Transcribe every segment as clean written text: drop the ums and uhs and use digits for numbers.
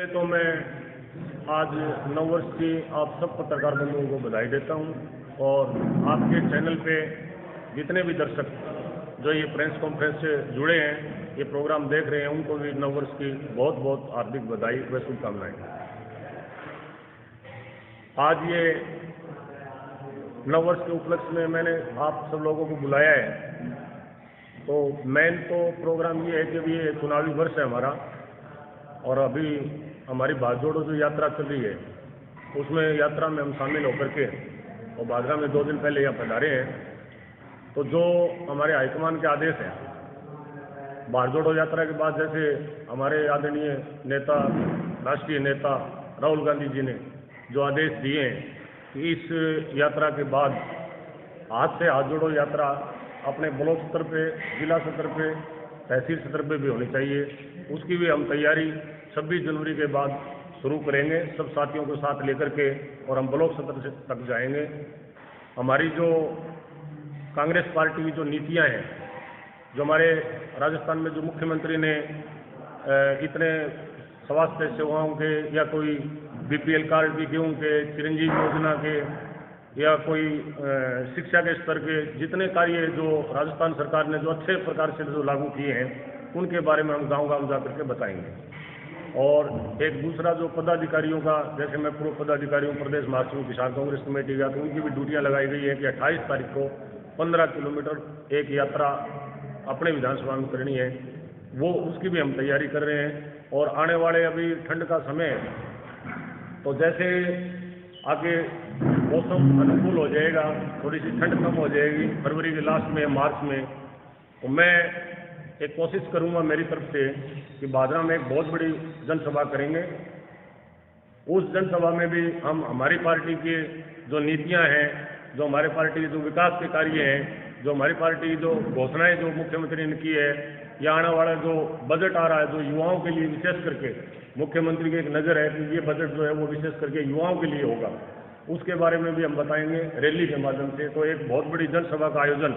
पहले तो मैं आज नववर्ष की आप सब पत्रकार बंधुओं को बधाई देता हूं और आपके चैनल पे जितने भी दर्शक जो ये प्रेस कॉन्फ्रेंस से जुड़े हैं, ये प्रोग्राम देख रहे हैं, उनको भी नववर्ष की बहुत बहुत हार्दिक बधाई व शुभकामनाएं। आज ये नववर्ष के उपलक्ष्य में मैंने आप सब लोगों को बुलाया है। तो मेन तो प्रोग्राम ये है कि अभी ये चुनावी वर्ष है हमारा, और अभी हमारी भारत जोड़ो जो यात्रा चल रही है, उसमें यात्रा में हम शामिल होकर के और भादरा में 2 दिन पहले यहाँ पधारे हैं। तो जो हमारे हाईकमान के आदेश हैं, भारत जोड़ो यात्रा के बाद जैसे हमारे आदरणीय नेता, राष्ट्रीय नेता राहुल गांधी जी ने जो आदेश दिए हैं कि इस यात्रा के बाद हाथ से हाथ जोड़ो यात्रा अपने ब्लॉक स्तर पे, जिला स्तर पे, तहसील स्तर पे भी होनी चाहिए, उसकी भी हम तैयारी 26 जनवरी के बाद शुरू करेंगे, सब साथियों को साथ लेकर के, और हम ब्लॉक स्तर से तक जाएंगे। हमारी जो कांग्रेस पार्टी की जो नीतियां हैं, जो हमारे राजस्थान में जो मुख्यमंत्री ने इतने स्वास्थ्य सेवाओं के या कोई बीपीएल कार्ड भी गेहूं के, चिरंजीवी योजना के, या कोई शिक्षा के स्तर के जितने कार्य जो राजस्थान सरकार ने जो अच्छे प्रकार से जो लागू किए हैं, उनके बारे में हम गांव-गांव जाकर के बताएंगे। और एक दूसरा जो पदाधिकारियों का, जैसे मैं पूर्व पदाधिकारी हूँ प्रदेश महासचिव किसान कांग्रेस कमेटी का, तो उनकी भी ड्यूटियाँ लगाई गई है कि 28 तारीख को 15 किलोमीटर एक यात्रा अपने विधानसभा में करनी है, वो उसकी भी हम तैयारी कर रहे हैं। और आने वाले अभी ठंड का समय है, तो जैसे आगे मौसम अनुकूल हो जाएगा, थोड़ी सी ठंड कम हो जाएगी फरवरी के लास्ट में, मार्च में, तो मैं एक कोशिश करूंगा मेरी तरफ से कि भादरा में एक बहुत बड़ी जनसभा करेंगे। उस जनसभा में भी हम हमारी पार्टी की जो नीतियां हैं, जो हमारी पार्टी के जो विकास के कार्य हैं, जो हमारी पार्टी की जो घोषणाएं जो मुख्यमंत्री ने की है, या आने वाला जो बजट आ रहा है जो युवाओं के लिए विशेष करके मुख्यमंत्री की एक नज़र है कि ये बजट जो है वो विशेष करके युवाओं के लिए होगा, उसके बारे में भी हम बताएंगे रैली के माध्यम से। तो एक बहुत बड़ी जनसभा का आयोजन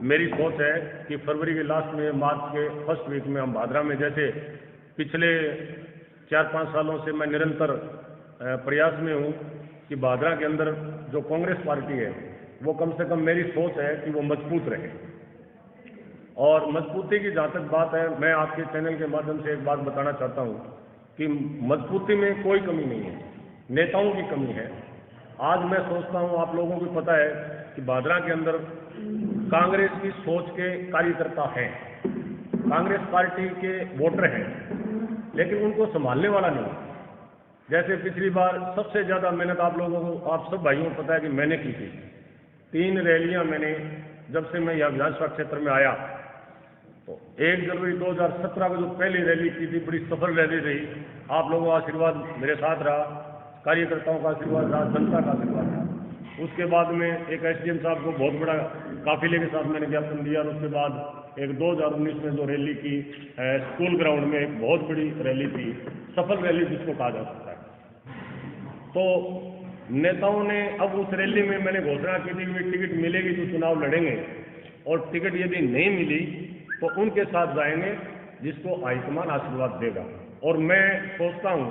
मेरी सोच है कि फरवरी के लास्ट में, मार्च के फर्स्ट वीक में हम भादरा में, जैसे पिछले 4-5 सालों से मैं निरंतर प्रयास में हूँ कि भादरा के अंदर जो कांग्रेस पार्टी है वो कम से कम मेरी सोच है कि वो मजबूत रहे। और मजबूती की जहाँ तक बात है, मैं आपके चैनल के माध्यम से एक बात बताना चाहता हूँ कि मजबूती में कोई कमी नहीं है, नेताओं की कमी है। आज मैं सोचता हूँ, आप लोगों को पता है कि भादरा के अंदर कांग्रेस की सोच के कार्यकर्ता हैं, कांग्रेस पार्टी के वोटर हैं, लेकिन उनको संभालने वाला नहीं। जैसे पिछली बार सबसे ज़्यादा मेहनत आप लोगों को, आप सब भाइयों को पता है कि मैंने की थी। 3 रैलियां मैंने, जब से मैं यहाँ विधानसभा क्षेत्र में आया, तो 1 जनवरी 2017 को जो पहली रैली की थी, बड़ी सफल रैली रही। आप लोगों का आशीर्वाद मेरे साथ रहा, कार्यकर्ताओं का आशीर्वाद रहा, जनता का आशीर्वाद रहा। उसके बाद में एक एसडीएम साहब को बहुत बड़ा काफिले के साथ मैंने ज्ञापन दिया, और उसके बाद एक 2019 में जो रैली की स्कूल ग्राउंड में, एक बहुत बड़ी रैली थी, सफल रैली जिसको कहा जा सकता है। तो नेताओं ने अब उस रैली में मैंने घोषणा की थी कि टिकट मिलेगी तो चुनाव लड़ेंगे, और टिकट यदि नहीं मिली तो उनके साथ जाएंगे जिसको हाईकमान आशीर्वाद देगा। और मैं सोचता हूँ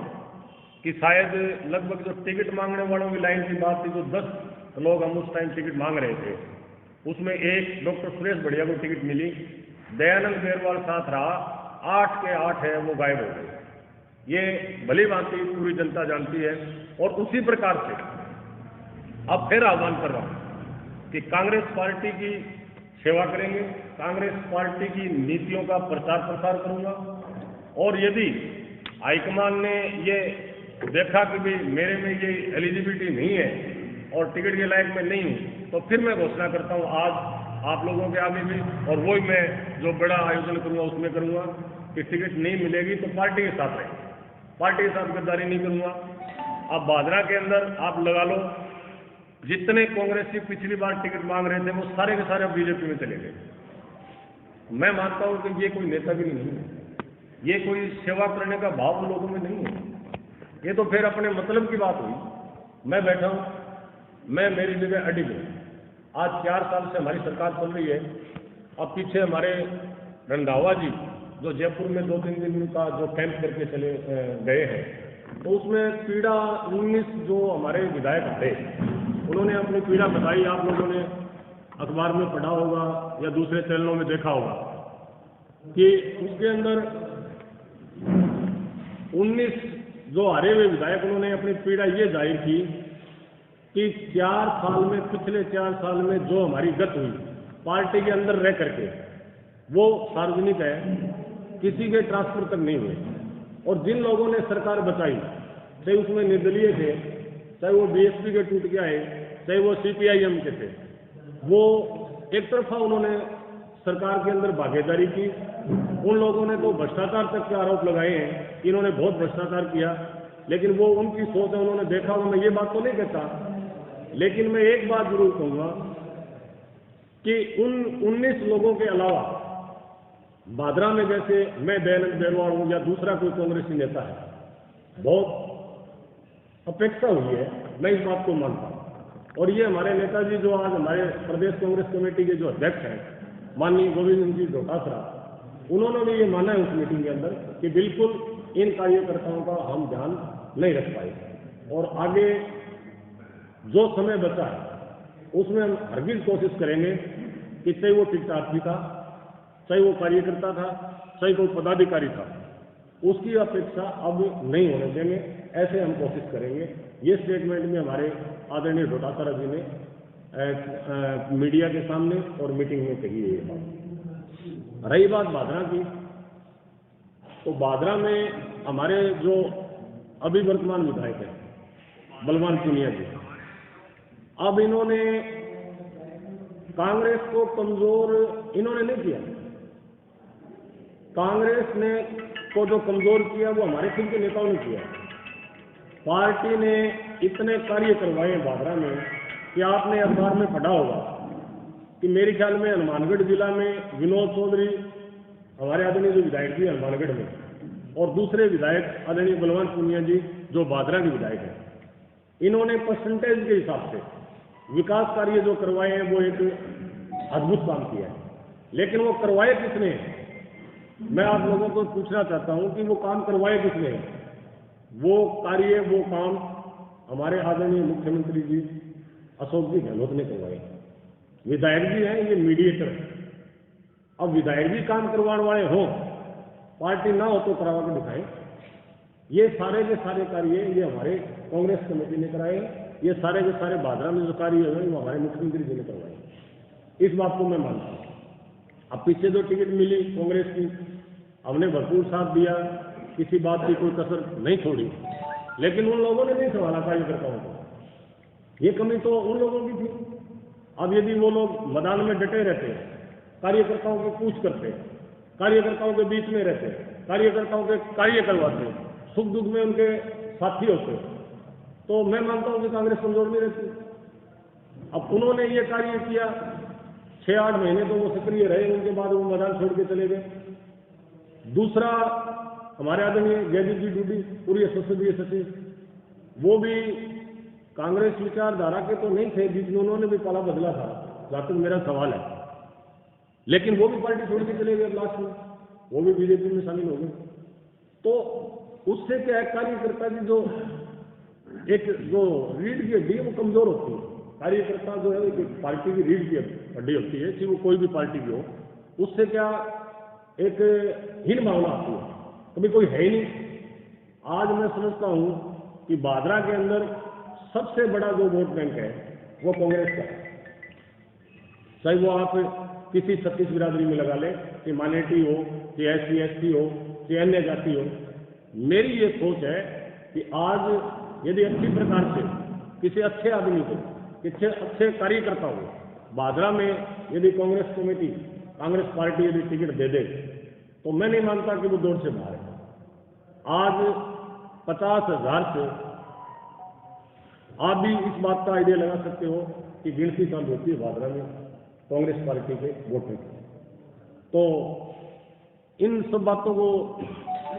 कि शायद लगभग जो टिकट मांगने वालों की लाइन की बात थी, जो 10 लोग हम उस टाइम टिकट मांग रहे थे, उसमें एक डॉक्टर सुरेश बढ़िया को टिकट मिली, दयानंद बेरवाल साथ रहा, 8 के 8 है वो गायब हो गए। ये भली भांति पूरी जनता जानती है। और उसी प्रकार से अब फिर आह्वान कर रहा हूं कि कांग्रेस पार्टी की सेवा करेंगे, कांग्रेस पार्टी की नीतियों का प्रचार प्रसार करूंगा, और यदि हाईकमान ने ये देखा कि भाई मेरे में ये एलिजिबिलिटी नहीं है और टिकट के लायक मैं नहीं हूं, तो फिर मैं घोषणा करता हूं आज आप लोगों के आगे भी, और वही मैं जो बड़ा आयोजन करूंगा उसमें करूंगा कि टिकट नहीं मिलेगी तो पार्टी के साथ रहें, पार्टी के साथ गद्दारी नहीं करूंगा। अब भादरा के अंदर आप लगा लो, जितने कांग्रेस की पिछली बार टिकट मांग रहे थे वो सारे के सारे बीजेपी में चले गए। मैं मानता हूं कि ये कोई नेतागिरी नहीं है, ये कोई सेवा करने का भाव लोगों में नहीं है, ये तो फिर अपने मतलब की बात हुई। मैं बैठा हूं, मैं मेरी जगह अडिग हूं। आज 4 साल से हमारी सरकार चल रही है। अब पीछे हमारे रंधावा जी जो जयपुर में 2-3 दिन का जो कैंप करके चले गए हैं, तो उसमें पीड़ा 19 जो हमारे विधायक थे उन्होंने अपनी पीड़ा बताई। आप लोगों ने अखबार में पढ़ा होगा या दूसरे चैनलों में देखा होगा कि उसके अंदर 19 जो हारे हुए विधायक उन्होंने अपनी पीड़ा ये जाहिर की कि 4 साल में, पिछले 4 साल में जो हमारी गत हुई पार्टी के अंदर रह करके, वो सार्वजनिक है, किसी के ट्रांसफर तक नहीं हुए। और जिन लोगों ने सरकार बचाई, चाहे उसमें निर्दलीय थे, चाहे वो बीएसपी के टूट के आए, चाहे वो सीपीआईएम के थे, वो एक तरफा उन्होंने सरकार के अंदर भागीदारी की। उन लोगों ने तो भ्रष्टाचार तक के आरोप लगाए हैं कि इन्होंने बहुत भ्रष्टाचार किया, लेकिन वो उनकी सोच है, उन्होंने देखा होगा। मैं ये बात तो नहीं कहता, लेकिन मैं एक बात जरूर कहूँगा कि उन 19 लोगों के अलावा भादरा में, जैसे मैं दयानंद बैरवाल हूँ या दूसरा कोई कांग्रेसी नेता है, बहुत अपेक्षा हुई है, मैं इस बात को मानता हूँ। और ये हमारे नेताजी जो आज हमारे प्रदेश कांग्रेस कमेटी के जो अध्यक्ष हैं, माननीय गोविंद जी डोटासरा, उन्होंने भी ये माना है उस मीटिंग के अंदर कि बिल्कुल इन कार्यकर्ताओं का हम ध्यान नहीं रख पाए, और आगे जो समय बचा है उसमें हम हरगिज कोशिश करेंगे कि चाहे वो टिकटार्थी था, चाहे वो कार्यकर्ता था, चाहे कोई पदाधिकारी था, उसकी अपेक्षा अब नहीं होने देंगे, ऐसे हम कोशिश करेंगे। ये स्टेटमेंट में हमारे आदरणीय डोटासरा जी ने मीडिया के सामने और मीटिंग में कही है ये बात। रही बात भादरा की, तो भादरा में हमारे जो अभी वर्तमान विधायक हैं बलवान पूनिया जी, अब इन्होंने कांग्रेस को कमजोर इन्होंने नहीं किया। कांग्रेस ने को जो कमजोर किया वो हमारे खुद के नेताओं ने किया। पार्टी ने इतने कार्य करवाए भादरा में कि आपने अखबार में पढ़ा होगा कि मेरे ख्याल में हनुमानगढ़ जिला में विनोद चौधरी, हमारे आदरणीय जो विधायक जी हनुमानगढ़ में, और दूसरे विधायक आदरणीय बलवान पूनिया जी जो भादरा के विधायक हैं, इन्होंने परसेंटेज के हिसाब से विकास कार्य जो करवाए हैं वो एक अद्भुत काम किया है। लेकिन वो करवाए किसने, मैं आप लोगों को पूछना चाहता हूं कि वो काम करवाए किसने। वो कार्य, वो काम हमारे आदरणीय मुख्यमंत्री जी अशोक जी गहलोत ने करवाए। विधायक जी हैं ये मीडिएटर। अब विधायक जी काम करवाने वाले हों, पार्टी ना हो तो करवा के दिखाएं। ये सारे के सारे कार्य ये हमारे कांग्रेस कमेटी ने कराए, ये सारे के सारे भादरा में जो कार्य हुए वो हमारे मुख्यमंत्री जी ने करवाए। इस बात को मैं मानता हूँ। अब पीछे जो टिकट मिली कांग्रेस की, हमने भरपूर साथ दिया, किसी बात की कोई कसर नहीं छोड़ी, लेकिन उन लोगों ने नहीं संभाला कार्यकर्ताओं को। ये कमी तो उन लोगों की थी। अब यदि वो लोग मैदान में डटे रहते, कार्यकर्ताओं की पूछ करते, कार्यकर्ताओं के बीच में रहते, कार्यकर्ताओं के कार्य करवाते, सुख दुख में उनके साथी होते, तो मैं मानता हूं कि कांग्रेस कमजोर नहीं रहती। अब उन्होंने ये कार्य किया, 6-8 महीने तो वो सक्रिय रहे, उनके बाद वो मैदान छोड़ के चले गए। दूसरा, हमारे आदरणीय जयदीप जी डूडी, पूर्व संसदीय सचिव, वो भी कांग्रेस विचारधारा के तो नहीं थे, बीच में उन्होंने भी पाला बदला था, जहां तक मेरा सवाल है, लेकिन वो भी पार्टी छोड़ के चले गए लास्ट में, वो भी बीजेपी में शामिल हो गए। तो उससे क्या है, कार्यकर्ता की जो एक जो रीढ़ की हड्डी है वो कमजोर होती है। कार्यकर्ता जो है एक पार्टी की रीढ़ की हड्डी होती है, चाहे वो कोई भी पार्टी की हो। उससे क्या एक हीन भावना आती है, कभी कोई है ही नहीं। आज मैं समझता हूं कि भादरा के अंदर सबसे बड़ा जो वोट बैंक है वो कांग्रेस का है। चाहे वो आप किसी छत्तीस बिरादरी में लगा लें, कि माइनॉरिटी हो, कि SC ST हो, कि अन्य जाति हो। मेरी ये सोच है कि आज यदि अच्छी प्रकार से किसी अच्छे आदमी को, किसी अच्छे कार्यकर्ता को भादरा में यदि कांग्रेस कमेटी, कांग्रेस पार्टी यदि टिकट दे दे, तो मैं नहीं मानता कि वो दौड़ से बाहर है। आज 50,000 से आप भी इस बात का आइडिया लगा सकते हो कि गिनती चालू होती है भादरा में कांग्रेस पार्टी के वोटों की। तो इन सब बातों को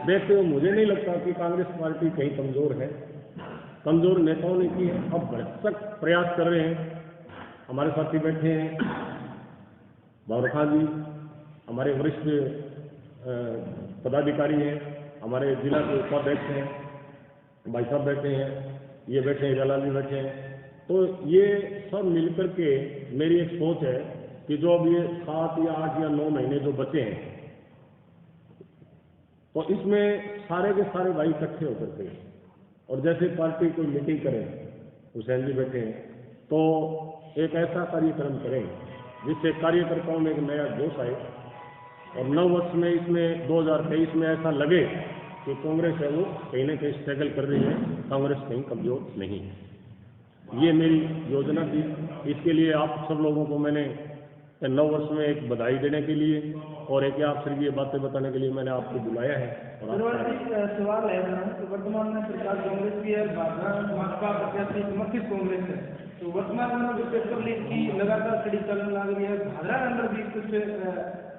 देखते हुए मुझे नहीं लगता कि कांग्रेस पार्टी कहीं कमजोर है। कमजोर नेताओं ने की है, अब भरसक प्रयास कर रहे हैं। हमारे साथी बैठे हैं बाबर खान जी, हमारे वरिष्ठ पदाधिकारी हैं, हमारे जिला के उपाध्यक्ष हैं, भाई साहब बैठे हैं, ये बैठे हैं, जलाल जी बैठे हैं। तो ये सब मिलकर के मेरी एक सोच है कि जो अब ये 7 या 8 या 9 महीने जो बचे हैं, तो इसमें सारे के सारे भाई इकट्ठे होकर के और जैसे पार्टी कोई मीटिंग करे, हुसैन जी बैठे हैं, तो एक ऐसा कार्यक्रम करें जिससे कार्यकर्ताओं में एक नया जोश आए और 9 वर्ष में इसमें 2023 में ऐसा लगे कि कांग्रेस है वो कहीं ना कहीं स्ट्रगल कर रही है, कांग्रेस कहीं कमजोर नहीं है। ये मेरी योजना थी। इसके लिए आप सब लोगों को मैंने 9 वर्ष में एक बधाई देने के लिए और एक आप सिर्फ ये बातें बताने के लिए मैंने आपको बुलाया है। और सवाल है तो वर्तमान में सरकार कांग्रेस की है, भाजपा प्रत्याशी समर्थित कांग्रेस है, तो वर्तमान में जो पेपर लीक की लगातार कड़ी चलन लग रही है, भादरा के अंदर भी कुछ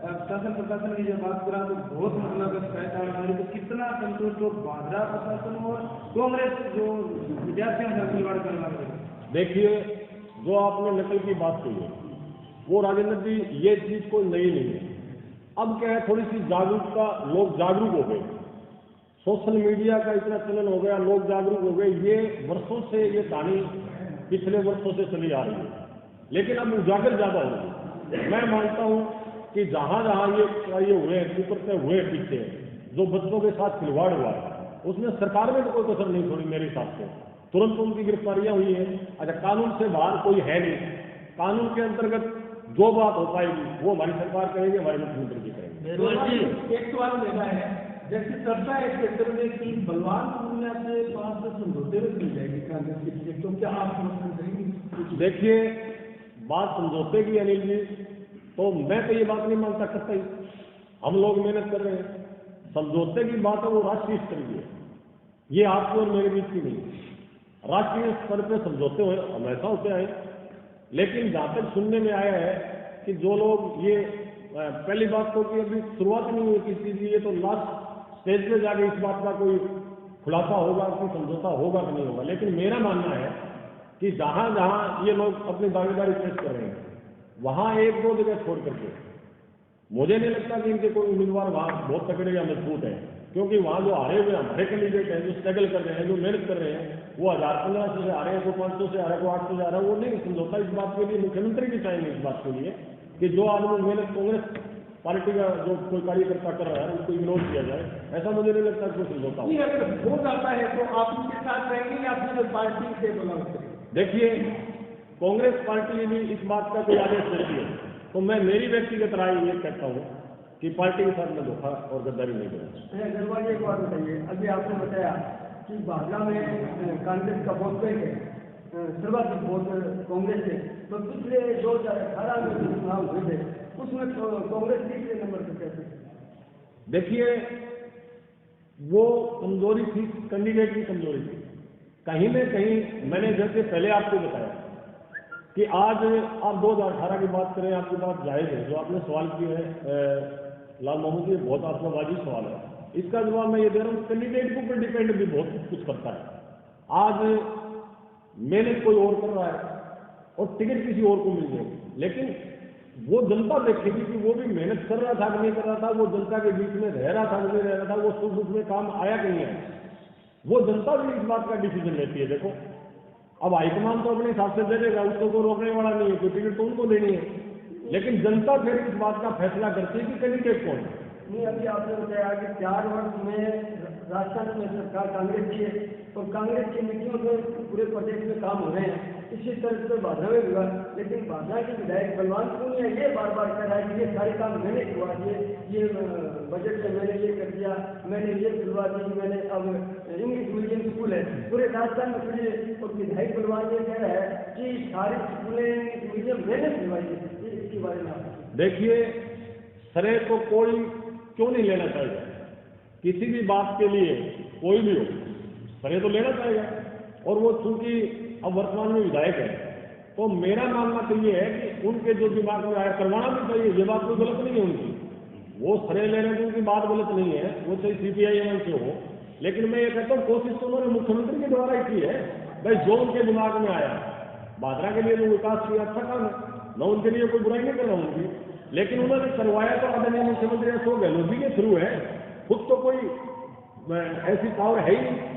प्रशासन की जब बात करा तो बहुत मतलब शिकायत आ रही है, तो कितना संतुष्ट हो भादरा प्रशासन और कांग्रेस जो विद्यार्थियों से खिलवाड़ करने लग रही है? देखिए, जो आपने नकल की बात कही है वो राजेंद्र जी, ये चीज कोई नई नहीं है। अब क्या है, थोड़ी सी जागरूकता, लोग जागरूक हो गए, सोशल मीडिया का इतना चलन हो गया, लोग जागरूक हो गए। ये वर्षों से ये कहानी पिछले वर्षों से चली आ रही है, लेकिन अब उजागर ज्यादा हो गई। मैं मानता हूं कि जहां जहां ये हुए कुकरते हुए पीछे जो बच्चों के साथ खिलवाड़ हुआ है, उसमें सरकार में तो कोई कसर नहीं छोड़ी मेरे हिसाब से। तुरंत उनकी गिरफ्तारियां हुई है। अच्छा, कानून से बाहर कोई है नहीं, कानून के अंतर्गत जो बात हो पाएगी वो हमारी सरकार करेगी, हमारे मुख्यमंत्री जी करेंगे। एक सवाल मेरा है, जैसे चर्चा है क्षेत्र में कि बलवान पूर्णिया से 5 से समझौते में मिल जाएगी कांग्रेस की टिकट, तो क्या आप समर्थन करेंगे? देखिए, बात समझौते की अनिल जी, तो मैं तो ये बात नहीं मानता कतई। हम लोग मेहनत कर रहे हैं, समझौते की बात है वो राष्ट्रीय स्तर की है, ये आपके और मेरे बीच की नहीं। राष्ट्रीय स्तर पर समझौते हुए हमेशा होते आए, लेकिन जहां तक सुनने में आया है कि जो लोग ये पहली बात तो कि अभी शुरुआत नहीं हुई किसी चीज, ये तो लास्ट स्टेज में जाके इस बात का कोई खुलासा होगा कि समझौता होगा कि नहीं होगा। लेकिन मेरा मानना है कि जहां जहां ये लोग अपनी दावेदारी पेश कर रहे हैं वहां 1-2 जगह छोड़ करके, मुझे नहीं लगता कि इनके कोई उम्मीदवार वहां बहुत तगड़े या मजबूत है, क्योंकि वहां जो हारे हुए हमारे कैंडिडेट हैं, जो स्ट्रगल कर रहे हैं, जो मेहनत कर रहे हैं, वो 1000-1500 से आ रहे हैं, को 500 से आ रहा है, को 800 से आ रहा है। वो नहीं समझौता इस बात के लिए, मुख्यमंत्री भी चाहेंगे इस बात के लिए कि जो आदमी मेहनत कांग्रेस पार्टी का जो कोई कार्यकर्ता कर रहा है उसको इग्नोर किया जाए। ऐसा मुझे नहीं लगता कोई समझौता हो। अगर हो जाता है तो आप उनके साथ रहेंगे या अपनी पार्टी से बुलाव करेंगे? देखिए, कांग्रेस पार्टी भी इस बात का कोई आदेश देती है तो मैं मेरी व्यक्तिगत राय ये कहता हूँ कि पार्टी के साथ में धोखा और गद्दारी नहीं करें। गरवाल जी, एक बात बताइए, अभी आपने बताया कि भादरा में कांग्रेस का वोट बैंक है, सर्वाधिक वोट कांग्रेस है, तो पिछले 2018 में जो चुनाव हुए थे उसमें कांग्रेस तीसरे नंबर पर कैसे? देखिए, वो कमजोरी थी, कैंडिडेट की कमजोरी थी कहीं न कहीं। मैंने जैसे पहले आपको बताया कि आज आप 2018 की बात करें, आपकी बात जायज है, जो आपने सवाल किया है लाल मोहम्मद जी, बहुत आत्मवादी सवाल है। इसका जवाब मैं ये दे रहा हूँ, कैंडिडेट के ऊपर डिपेंड भी बहुत कुछ करता है। आज मेहनत कोई और कर रहा है और टिकट किसी और को मिल जाएगी, लेकिन वो जनता देखेगी कि वो भी मेहनत कर रहा था कि नहीं कर रहा था, वो जनता के बीच में रह रहा था कि नहीं रह रहा था, वो सुख दुख में काम आया कि नहीं आया। वो जनता भी इस बात का डिसीजन लेती है। देखो, अब हाईकमान तो अपने हिसाब से दे देगा, उसको कोई रोकने वाला नहीं है, कोई टिकट तो उनको देनी है, लेकिन जनता फिर इस बात का फैसला करती है कि कैंडिडेट कौन है। नहीं, अभी आपने बताया कि 4 वर्ष में राजस्थान में सरकार कांग्रेस की है, तो कांग्रेस की नीतियों से पूरे प्रदेश में काम हो रहे हैं। इसी तरह से भादरा में हुआ, लेकिन भादरा के विधायक बलवान पूर्णिया ये बार बार कह रहा है कि ये सारे काम मैंने करवा दिए, ये बजट में मैंने ये कर दिया, मैंने ये खुलवा दी, मैंने अब इंग्लिश मीडियम स्कूल है पूरे राजस्थान में खुले, और विधायक बलवान ये कह रहा है कि सारी स्कूलें इंग्लिश मीडियम मैंने खुलवाई है। इसके बारे में आप देखिए, श्रेय तो कोई क्यों नहीं लेना चाहेगा, किसी भी बात के लिए कोई भी हो श्रेय तो लेना चाहेगा। और वो चूंकि अब वर्तमान में विधायक है, तो मेरा मानना तो ये है कि उनके जो दिमाग में आया करवाना भी चाहिए, ये बात कोई गलत नहीं है उनकी, वो श्रेय लेने की उनकी बात गलत नहीं है, वो चाहे CPI से हो। लेकिन मैं ये कहता हूँ कोशिश तो उन्होंने मुख्यमंत्री के द्वारा ही की है। भाई, जो उनके दिमाग में आया, भादरा के लिए जो विकास किया अच्छा काम है, मैं उनके लिए कोई बुराई नहीं कर रहा हूँ उनकी, लेकिन उन्होंने करवाया तो आदरणीय मुख्यमंत्री अशोक गहलोत जी के थ्रू है, खुद तो कोई ऐसी पावर है ही नहीं।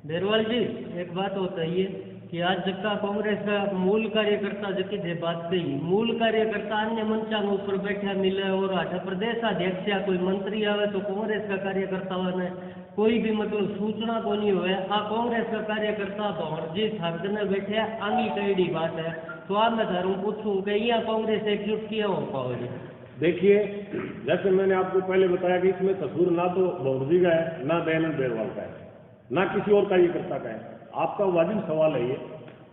बेरवाल जी, एक बात होता है कि आज जगह कांग्रेस का मूल कार्यकर्ता जबकि जे बात कही, मूल कार्यकर्ता अन्य मंचा में ऊपर बैठा मिले और आठा प्रदेश अध्यक्ष या कोई मंत्री आवे तो कांग्रेस का कार्यकर्ता ने कोई भी मतलब सूचना को नहीं हुए, आ कांग्रेस का कार्यकर्ता भौरजी थाने बैठे आंगी कईडी बात है। तो आप मैं धारू पूछूं कि यहाँ कांग्रेस एकजुट किया हो पाओगे? देखिए, जैसे मैंने आपको पहले बताया कि इसमें कसूर ना तो भौरजी का है, ना दयानंद बेरवाल का है, ना किसी और कार्यकर्ता का है। आपका वाजिब सवाल है ये,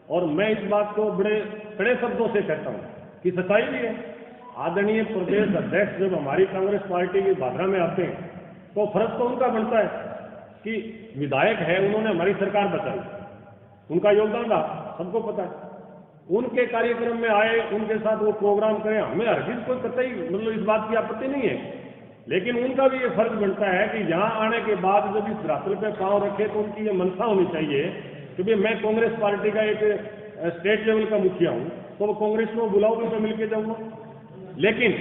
और मैं इस बात को बड़े कड़े शब्दों से कहता हूँ कि सच्चाई भी है। आदरणीय प्रदेश अध्यक्ष जब हमारी कांग्रेस पार्टी की भादरा में आते हैं तो फर्ज तो उनका बनता है कि विधायक है, उन्होंने हमारी सरकार बचाई, उनका योगदान रहा, सबको पता है। उनके कार्यक्रम में आए, उनके साथ वो प्रोग्राम करें, हमें हरगिज कोई कतई मतलब इस बात की आपत्ति नहीं है, लेकिन उनका भी ये फर्ज बनता है कि यहाँ आने के बाद जब इस धरातल पे पांव रखे तो उनकी ये मनसा होनी चाहिए कि भाई मैं कांग्रेस पार्टी का एक स्टेट लेवल का मुखिया हूँ, तो वो कांग्रेस में बुलाओगे तो मिलके जाऊंगा। लेकिन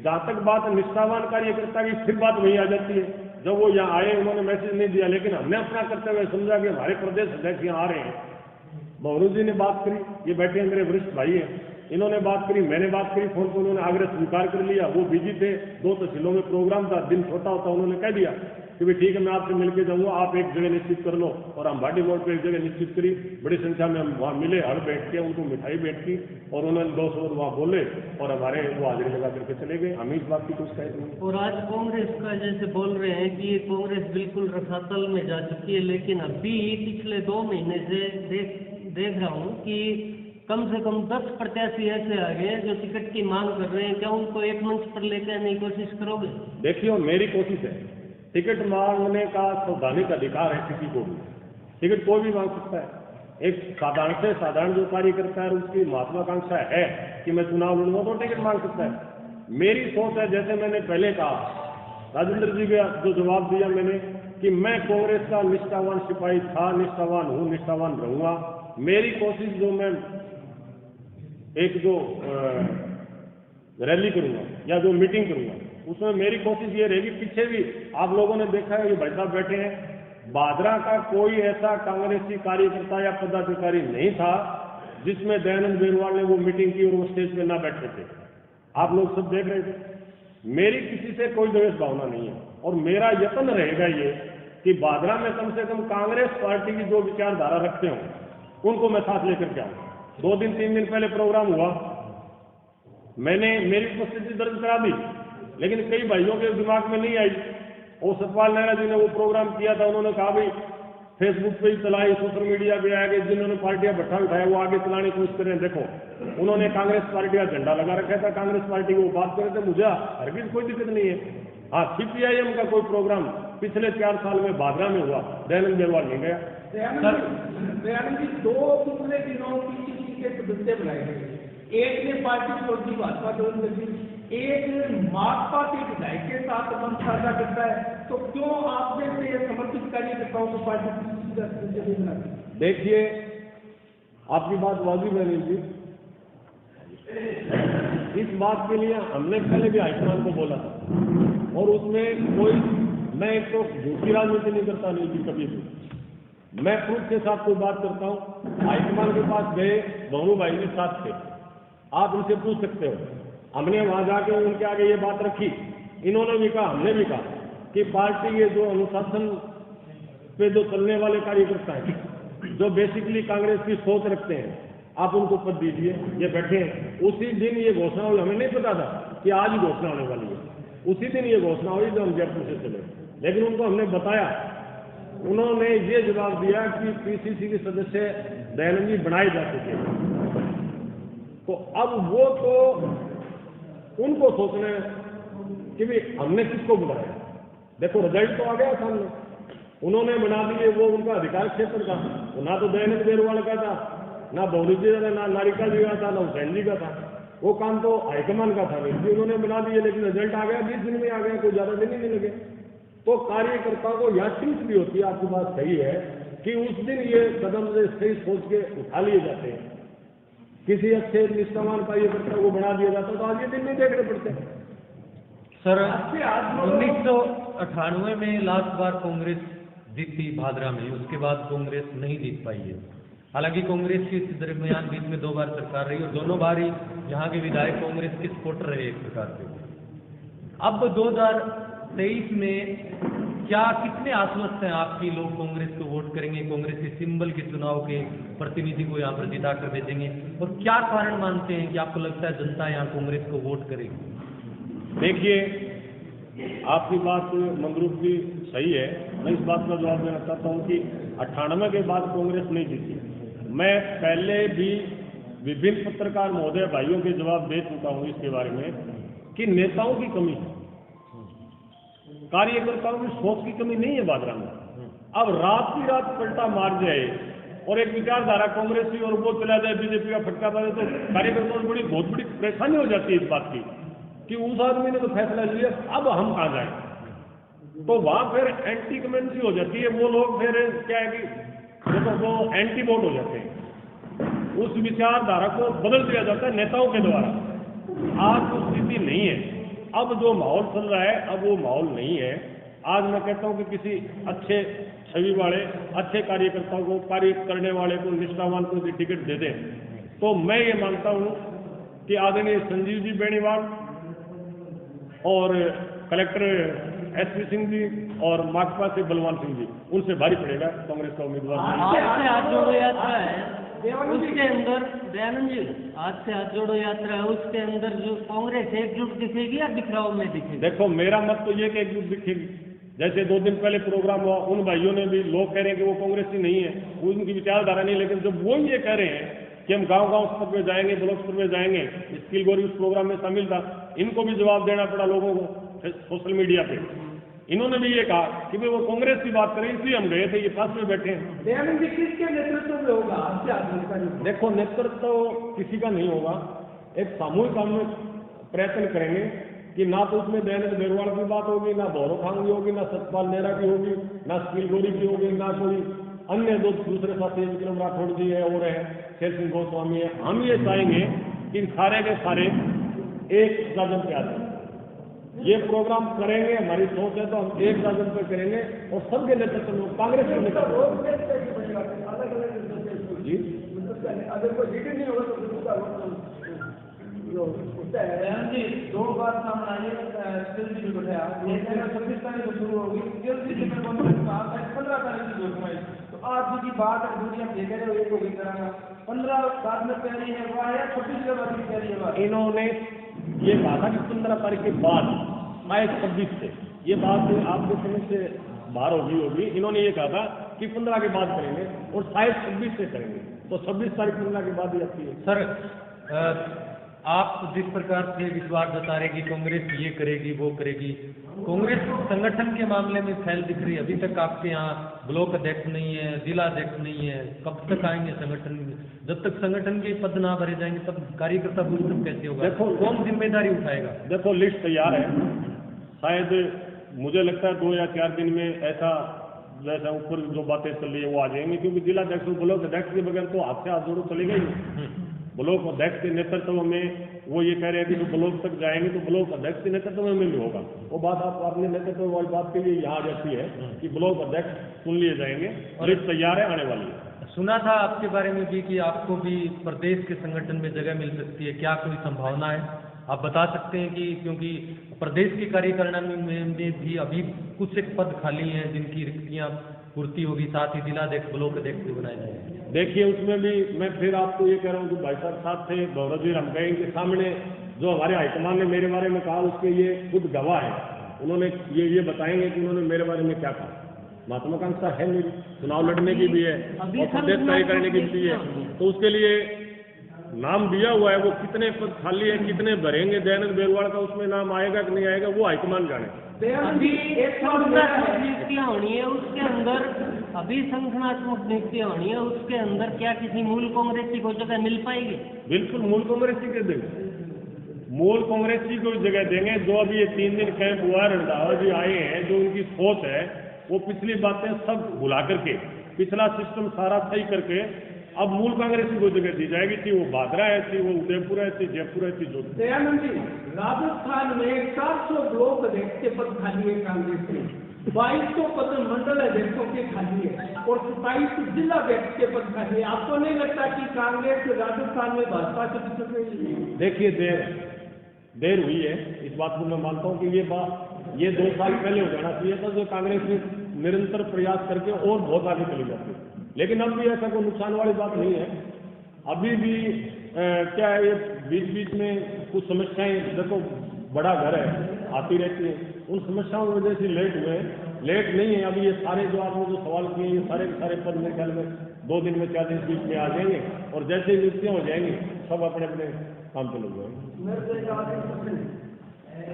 जहाँ तक बात निष्ठावान कार्यकर्ता की, फिर बात वही आ जाती है। जब वो यहाँ आए, उन्होंने मैसेज नहीं दिया, लेकिन हमने अपना करते हुए समझा कि हमारे प्रदेश अध्यक्ष यहाँ आ रहे हैं। भौरू जी ने बात करी, ये बैठे हैं मेरे वरिष्ठ भाई हैं, इन्होंने बात करी, मैंने बात करी, फोन पर उन्होंने आग्रह स्वीकार कर लिया। वो बिजी थे, 2 तहसीलों में प्रोग्राम था, दिन छोटा होता, उन्होंने कह दिया कि भाई ठीक है मैं आपसे मिलके जाऊंगा, आप एक जगह निश्चित कर लो। और हम भाटी मोड़ पर एक जगह निश्चित करी, बड़ी संख्या में हम वहाँ मिले, हर बैठ के उनको मिठाई बैठी और उन्होंने 2 शब्द वहाँ बोले और हमारे वो हाजिरी लगा करके चले गए। हम इस बात की कुछ कहते नहीं। और आज कांग्रेस का जैसे बोल रहे हैं कि कांग्रेस बिल्कुल रसातल में जा चुकी है, लेकिन अभी पिछले 2 महीने से देख रहा हूँ कि कम से कम 10 प्रत्याशी ऐसे आ गए जो टिकट की मांग कर रहे हैं। क्या उनको एक मंच पर लेकर आने की कोशिश करोगे? देखिए, मेरी कोशिश है, टिकट मांगने का संवैधानिक अधिकार है किसी को भी, टिकट कोई भी मांग सकता है। एक साधारण से साधारण जो कार्यकर्ता है उसकी महत्वाकांक्षा है कि मैं चुनाव लड़ूंगा तो टिकट मांग सकता है। मेरी सोच है, जैसे मैंने पहले कहा, राजेंद्र जी का जो जवाब दिया मैंने कि मैं कांग्रेस का निष्ठावान सिपाही था, निष्ठावान हूँ, निष्ठावान रहूंगा। मेरी कोशिश जो मैं एक जो रैली करूंगा या जो मीटिंग करूंगा उसमें मेरी कोशिश ये रहेगी, पीछे भी आप लोगों ने देखा है ये भाई साहब बैठे हैं, भादरा का कोई ऐसा कांग्रेसी कार्यकर्ता या पदाधिकारी नहीं था जिसमें दयानंद बेरवाल ने वो मीटिंग की और वो स्टेज पे ना बैठे थे। आप लोग सब देख रहे थे। मेरी किसी से कोई द्वेष भावना नहीं है और मेरा यत्न रहेगा ये कि भादरा में कम से कम कांग्रेस पार्टी की जो विचारधारा रखते हो उनको मैं साथ लेकर के आऊँ। 2-3 दिन पहले प्रोग्राम हुआ, मैंने मेरी उपस्थिति दर्ज करा दी, लेकिन कई भाइयों के दिमाग में नहीं आई। और सतपाल नेहरा जी ने वो प्रोग्राम किया था, उन्होंने कहा भाई फेसबुक पे ही चलाई, सोशल मीडिया पे आगे जिन्होंने पार्टियां भट्ठा उठाया वो आगे चलाने की कोशिश करें। देखो, उन्होंने कांग्रेस पार्टी का झंडा लगा रखा था, कांग्रेस पार्टी की वो बात कर रहे थे, मुझे हरगिज कोई दिक्कत नहीं है। हाँ, CPIM का कोई प्रोग्राम पिछले 4 साल में भादरा में हुआ, दयानंद बेरवाल नहीं गया। दयानंद जी, 2 पिछले दिनों PCC के सदस्य बनाए गए, एक ने पार्टी छोटी भाजपा ज्वाइन कर दी, एक माकपा के विधायक के साथ मंच साझा करता है, तो क्यों आप जैसे ये समर्पित कार्यकर्ताओं को पार्टी PCC का सदस्य नहीं बनाती? देखिए, आपकी बात वाजिब है जी, इस बात के लिए हमने पहले भी हाईकमान को बोला था और उसमें कोई, मैं एक तो झूठी राजनीति नहीं करता नहीं जी, कभी भी मैं प्रूफ के साथ कोई बात करता हूँ। हाईकमान के पास गए, भौरू भाई के साथ थे, आप उनसे पूछ सकते हो। हमने वहां जाके उनके आगे ये बात रखी, इन्होंने भी कहा, हमने भी कहा कि पार्टी ये जो अनुशासन पे जो चलने वाले कार्यकर्ता हैं, जो बेसिकली कांग्रेस की सोच रखते हैं, आप उनको पद दीजिए। ये बैठे हैं, उसी दिन ये घोषणा हुई, हमें नहीं पता था कि आज ही घोषणा होने वाली है, उसी दिन ये घोषणा हुई जब हम जयपुर से चले, लेकिन उनको हमने बताया, उन्होंने ये जवाब दिया कि PCC के सदस्य दयानंद जी बनाए जा चुके हैं। तो अब वो तो उनको सोचना है कि भाई हमने किसको बुलाया। देखो, रिजल्ट तो आ गया सामने, उन्होंने बना दिए, वो उनका अधिकार क्षेत्र था, ना तो दयानंद बेरवाल का था, ना भौरू जी का, ना नारिका जी का था, ना हुसैन जी का था, वो काम तो हाईकमान का था, उन्होंने बना दिए, लेकिन रिजल्ट आ गया, 20 दिन में आ गया, कोई ज्यादा दिन ही नहीं लगे। तो कार्यकर्ताओं को यह चीज भी होती है, आपकी बात सही है कि उस दिन ये कदम से सही सोच के उठा लिए जाते हैं। किसी अच्छे निष्ठावान कार्यकर्ता को बना दिया जाता तो आज ये दिन नहीं देखने पड़ते। सर 1998 में लास्ट बार कांग्रेस जीती भादरा में, उसके बाद कांग्रेस नहीं जीत पाई है। हालांकि कांग्रेस की इस दरमियान बीच में 2 बार सरकार रही और दोनों बार ही यहाँ के विधायक कांग्रेस के सपोर्टर रहे एक प्रकार से। अब 2023 में क्या कितने आश्वस्त हैं आपकी लोग कांग्रेस को वोट करेंगे, कांग्रेस के सिंबल के चुनाव के प्रतिनिधि को यहाँ पर जिता कर भेजेंगे, और क्या कारण मानते हैं कि आपको लगता है जनता यहाँ कांग्रेस को वोट करेगी? देखिए, आपकी बात मंदरूप की सही है। मैं इस बात का जवाब देना चाहता हूँ कि 98 के बाद कांग्रेस नहीं जीती। मैं पहले भी विभिन्न पत्रकार महोदय भाइयों के जवाब दे चुका हूँ इसके बारे में कि नेताओं की कमी है, कार्यकर्ताओं की सोच की कमी नहीं है भादरा में। अब रात की रात पलटा मार जाए और एक विचारधारा कांग्रेस की और वो चला जाए, बीजेपी का फटका पड़े, तो कार्यकर्ताओं को बहुत बड़ी परेशानी हो जाती है इस बात की कि उस आदमी ने तो फैसला लिया, अब हम कहाँ जाए। तो वहां फिर एंटी कमेंसी हो जाती है। वो लोग फिर क्या है कि देखो वो एंटी वोट हो जाते हैं, उस विचारधारा को बदल दिया जाता है नेताओं के द्वारा। आज वो स्थिति नहीं है। अब जो माहौल चल रहा है, अब वो माहौल नहीं है। आज मैं कहता हूं कि किसी अच्छे छवि वाले, अच्छे कार्यकर्ताओं को, कार्य करने वाले को, निष्ठावान को टिकट दे दें, तो मैं ये मानता हूं कि आदरणीय संजीव जी बेनीवाल और कलेक्टर SP सिंह जी और माकपा से बलवान सिंह जी, उनसे भारी पड़ेगा कांग्रेस का उम्मीदवार। आज से हाथ जोड़ो यात्रा है, उसके अंदर दयानंद जी आज से हाथ जोड़ो यात्रा है, उसके अंदर जो कांग्रेस एकजुट दिखेगी या बिखराव में दिखेगी? देखो, मेरा मत तो ये कि एकजुट दिखेगी। जैसे 2 दिन पहले प्रोग्राम हुआ, उन भाइयों ने भी, लोग कह रहे हैं कि वो कांग्रेसी नहीं है, उनकी विचारधारा नहीं, लेकिन जब वो ये कह रहे हैं कि हम गांव-गांव स्तर पे जाएंगे, ब्लॉक स्तर पे जाएंगे, स्किल गोरी उस प्रोग्राम में शामिल था, इनको भी जवाब देना पड़ा लोगों को सोशल मीडिया पे। इन्होंने भी ये कहा कि भाई वो कांग्रेस की बात करें, इसलिए हम गए थे, ये पास में बैठे हैं। दयानंद जी किसके नेतृत्व में होगा? देखो, नेतृत्व तो किसी का नहीं होगा, एक सामूहिक हम प्रयत्न करेंगे कि ना तो उसमें दयानंद बेरवाल की बात होगी, ना गौरव खान की होगी, ना सतपाल नेहरा की होगी, ना स्किल गोरी की होगी, ना कोई अन्य दूसरे साथी विक्रम राठौड़ जी है और है, शेर सिंह गोस्वामी है। हम ये चाहेंगे कि सारे के सारे एक साधन पे आते हैं, ये प्रोग्राम करेंगे। हमारी सोच है तो हम एक साधन पे करेंगे और सबके नेतृत्व में कांग्रेस के नेतृत्व जी। अगर कोई लीडर नहीं होगा तो जी 2 बात सामने आई है, 26 तारीख को शुरू होगी, 15 तारीख की घोषणा। तो आज की बात है, दूसरी हम देख रहे हो, एक होगी कराना 15 बाद में तैयारी है वह है, 26 के बाद की तैयारी है। इन्होंने ये कहा था कि 15 तारीख के बाद, शायद 26 से, ये बात आपके समझ से बाहर होगी। इन्होंने ये कहा था कि 15 के बाद करेंगे और शायद 26 से करेंगे, तो 26 तारीख 15 के बाद ही आती है। सर आप जिस प्रकार से विश्वास जता रहे कि कांग्रेस ये करेगी वो करेगी, कांग्रेस संगठन के मामले में फैल दिख रही है। अभी तक आपके यहाँ ब्लॉक अध्यक्ष नहीं है, जिला अध्यक्ष नहीं है, कब तक आएंगे संगठन में? जब तक संगठन के पद ना भरे जाएंगे तब कार्यकर्ता बूस्टअप कैसे होगा? देखो, कौन जिम्मेदारी उठाएगा? देखो, लिस्ट तैयार है, शायद मुझे लगता है 2 या 4 दिन में ऐसा जैसा ऊपर जो बातें चल रही है वो आ जाएंगी, क्योंकि जिला अध्यक्ष ब्लॉक अध्यक्ष के बगैर तो हाथ से हाथ जोड़ो चलेगा ही। ब्लॉक अध्यक्ष के नेतृत्व में वो ये कह रहे हैं कि जो ब्लॉक तक जाएंगे तो ब्लॉक अध्यक्ष के नेतृत्व में भी होगा। वो बात आप अपने नेतृत्व वाली बात के लिए यहाँ आ जाती है कि ब्लॉक अध्यक्ष चुन लिए जाएंगे और लिस्ट तैयार है, आने वाली है। सुना था आपके बारे में भी कि आपको भी प्रदेश के संगठन में जगह मिल सकती है, क्या कोई संभावना है? आप बता सकते हैं कि क्योंकि प्रदेश की कार्यकारिणी में भी अभी कुछ एक पद खाली हैं जिनकी रिक्तियां पूर्ति होगी, साथ ही जिलाध्यक्ष ब्लॉक अध्यक्ष भी बनाए जाएंगे। देखिए, उसमें भी मैं फिर आपको ये कह रहा हूँ कि भाई साहब थे गौरव जी, हम कहें इनके सामने जो हमारे हाईकमान ने मेरे बारे में कहा उसके ये खुद गवाह है। उन्होंने ये बताएंगे कि उन्होंने मेरे बारे में क्या कहा। महत्वाकांक्षा है मेरी, चुनाव लड़ने की भी है और प्रदेश कार्य करने की भी है, तो उसके लिए नाम दिया हुआ है। वो कितने पद खाली है, कितने भरेंगे, दयानंद बेरवाल का उसमें नाम आएगा कि नहीं आएगा, वो हाईकमान जाने। अभी एक नियुक्तियां होनी है, उसके अंदर अभी संगठनात्मक नियुक्तियां होनी है, उसके अंदर क्या किसी मूल कांग्रेसी को जगह मिल पाएगी? बिल्कुल मूल कांग्रेसी के देंगे, मूल कांग्रेसी को जगह देंगे। जो अभी ये 3 दिन कैंप हुआ है, रंधावा जी आए हैं, जो उनकी सोच है वो पिछली बातें सब भुला करके, पिछला सिस्टम सारा सही करके अब मूल कांग्रेस की कोई जगह दी जाएगी, थी वो भादरा है, थी वो उदयपुर है, थी जयपुर है, थी जोधपुर। दयानंद जी, राजस्थान में 400 ब्लॉक अध्यक्ष के पद खाली है कांग्रेस में, 2200 पद मंडल अध्यक्षों के खाली है और 27 जिला अध्यक्ष के पद खाली है। आपको नहीं लगता कि कांग्रेस राजस्थान में भाजपा से पिछड़ रही है? देखिए, देर हुई है, इस बात को मैं मानता हूँ कि ये 2 साल पहले हो जाना चाहिए था, जो कांग्रेस ने निरंतर प्रयास करके और बहुत आगे चली जाती है। लेकिन अब भी ऐसा कोई नुकसान वाली बात नहीं है। अभी भी क्या है, ये बीच बीच में कुछ समस्याएं, देखो बड़ा घर है, आती रहती है, उन समस्याओं की वजह से लेट हुए हैं। लेट नहीं है, अभी ये सारे जो आपने जो सवाल किए, ये सारे के सारे पद मेरे ख्याल में 2 दिन में 4 दिन बीच में आ जाएंगे और जैसे ही नियुक्तियां हो जाएंगी सब अपने अपने काम पे लग जाएंगे। मेरे से एक आखिरी प्रश्न है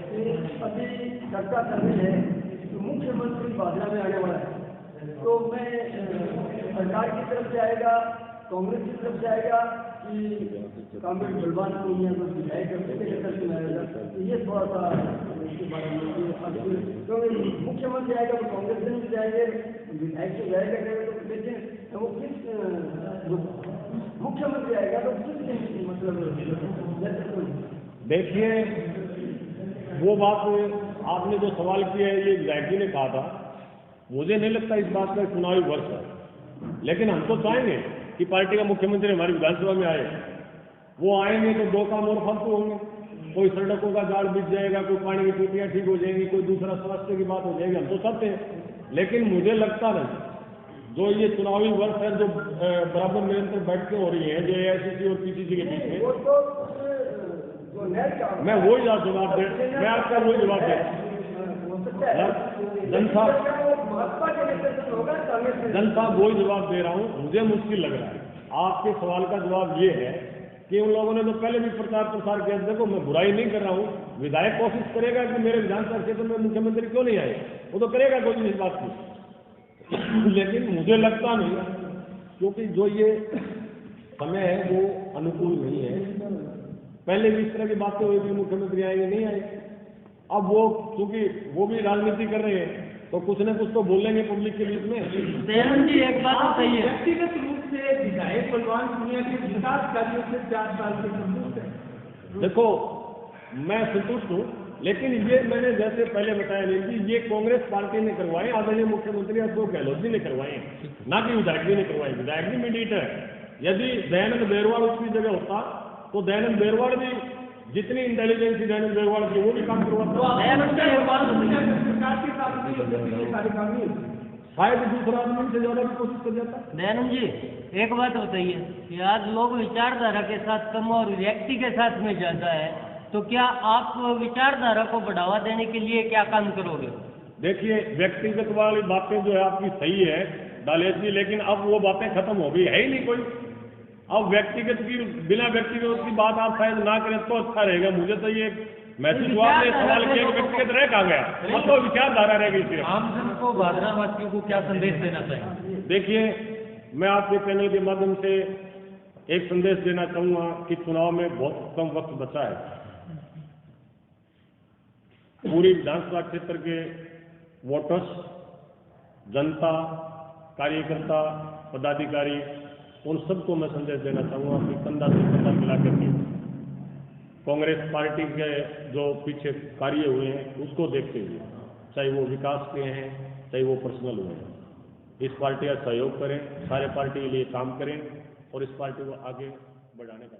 कि अभी चर्चा चल रही है तो मुख्यमंत्री भाजपा में आने वाला है, तो मैं सरकार की तरफ से आएगा, कांग्रेस की तरफ से आएगा कि कांग्रेस बलवान पूर्णिया को विधायक आएगा, तो ये थोड़ा सा इसके बारे में, क्योंकि मुख्यमंत्री आएगा तो कांग्रेस से नहीं जाएंगे, विधायक से जाएगा, तो लेकिन वो किस मुख्यमंत्री आएगा तो किस मतलब? देखिए, वो बात आपने जो सवाल किया है, ये विधायक जी ने कहा था, मुझे नहीं लगता इस बात का चुनावी वर्ष है, लेकिन हम तो चाहेंगे कि पार्टी का मुख्यमंत्री हमारी विधानसभा में आए। वो आएंगे तो 2 काम और फालतू होंगे, कोई सड़कों का जाल बिछ जाएगा, कोई पानी की टूटियां ठीक हो जाएंगी, कोई दूसरा स्वास्थ्य की बात हो जाएगी, हम तो चाहते हैं। लेकिन मुझे लगता नहीं जो ये चुनावी वर्ष है, जो बराबर निरंतर बैठकें हो रही हैं जो AICC और PCC के बीच में, मैं वही जवाब दे, मैं आपका वही जवाब दे, जनता वही जवाब दे रहा हूँ। मुझे मुश्किल लग रहा है, आपके सवाल का जवाब ये है कि उन लोगों ने तो पहले भी प्रचार प्रसार किया। देखो, मैं बुराई नहीं कर रहा हूँ, विधायक कोशिश करेगा कि मेरे विधानसभा क्षेत्र में मुख्यमंत्री क्यों नहीं आए, वो तो करेगा कोई इस बात की, लेकिन मुझे लगता नहीं, क्योंकि जो ये समय है वो अनुकूल नहीं है। पहले भी इस तरह की बातें हुई थी, मुख्यमंत्री आएंगे, नहीं आए। अब वो क्योंकि वो भी राजनीति कर रहे हैं तो कुछ न कुछ तो बोलेंगे पब्लिक के बीच में। दयानंद जी, एक बात बताइए, व्यक्तिगत रूप से विधायक बलवान पूर्णिया के विकास कार्यों से 4 साल से संतुष्ट है? देखो, मैं संतुष्ट हूँ, लेकिन ये मैंने जैसे पहले बताया नहीं कि ये कांग्रेस पार्टी ने करवाए, आदरणीय मुख्यमंत्री अशोक गहलोत जी ने करवाए, ना कि विधायक जी ने करवाए। विधायक जी मीडिएटर है। यदि दयानंद बेरवाल उसकी जगह होता तो दयानंद बेरवाल भी जितनी इंटेलिजेंस दयानंद बेरवाल की वो भी काम करवाता। शायद दूसरा आदमी से ज्यादा भी कोशिश कर जाता। दयानंद जी, एक बात बताइए कि आज लोग विचारधारा के साथ कम और व्यक्ति के साथ में ज्यादा है, तो क्या आप विचारधारा को बढ़ावा देने के लिए क्या काम करोगे? देखिए, व्यक्तिगत वाली बातें जो है आपकी सही है दालेश जी, लेकिन अब वो बातें खत्म हो गई, है ही नहीं कोई। अब व्यक्तिगत की, बिना व्यक्तिगत की बात आप शायद ना करें तो अच्छा रहेगा। मुझे तो ये महसूस हुआ, आपने सवाल किया कि व्यक्तिगत रह कहाँ गया, अब तो विचारधारा रह गई सिर्फ। आमजन को, भादरा वासियों को क्या संदेश देना चाहिए? देखिए, मैं आपके चैनल के माध्यम से एक संदेश देना चाहूंगा कि चुनाव में बहुत कम वक्त बचा है। पूरी विधानसभा क्षेत्र के वोटर्स, जनता, कार्यकर्ता, पदाधिकारी, उन सबको मैं संदेश देना चाहूंगा कि कंधा से कंधा मिला करके कांग्रेस पार्टी के जो पीछे कार्य हुए हैं उसको देखते हुए, चाहे वो विकास के हैं चाहे वो पर्सनल हुए हैं, इस पार्टी का सहयोग करें, सारे पार्टी के लिए काम करें और इस पार्टी को आगे बढ़ाने का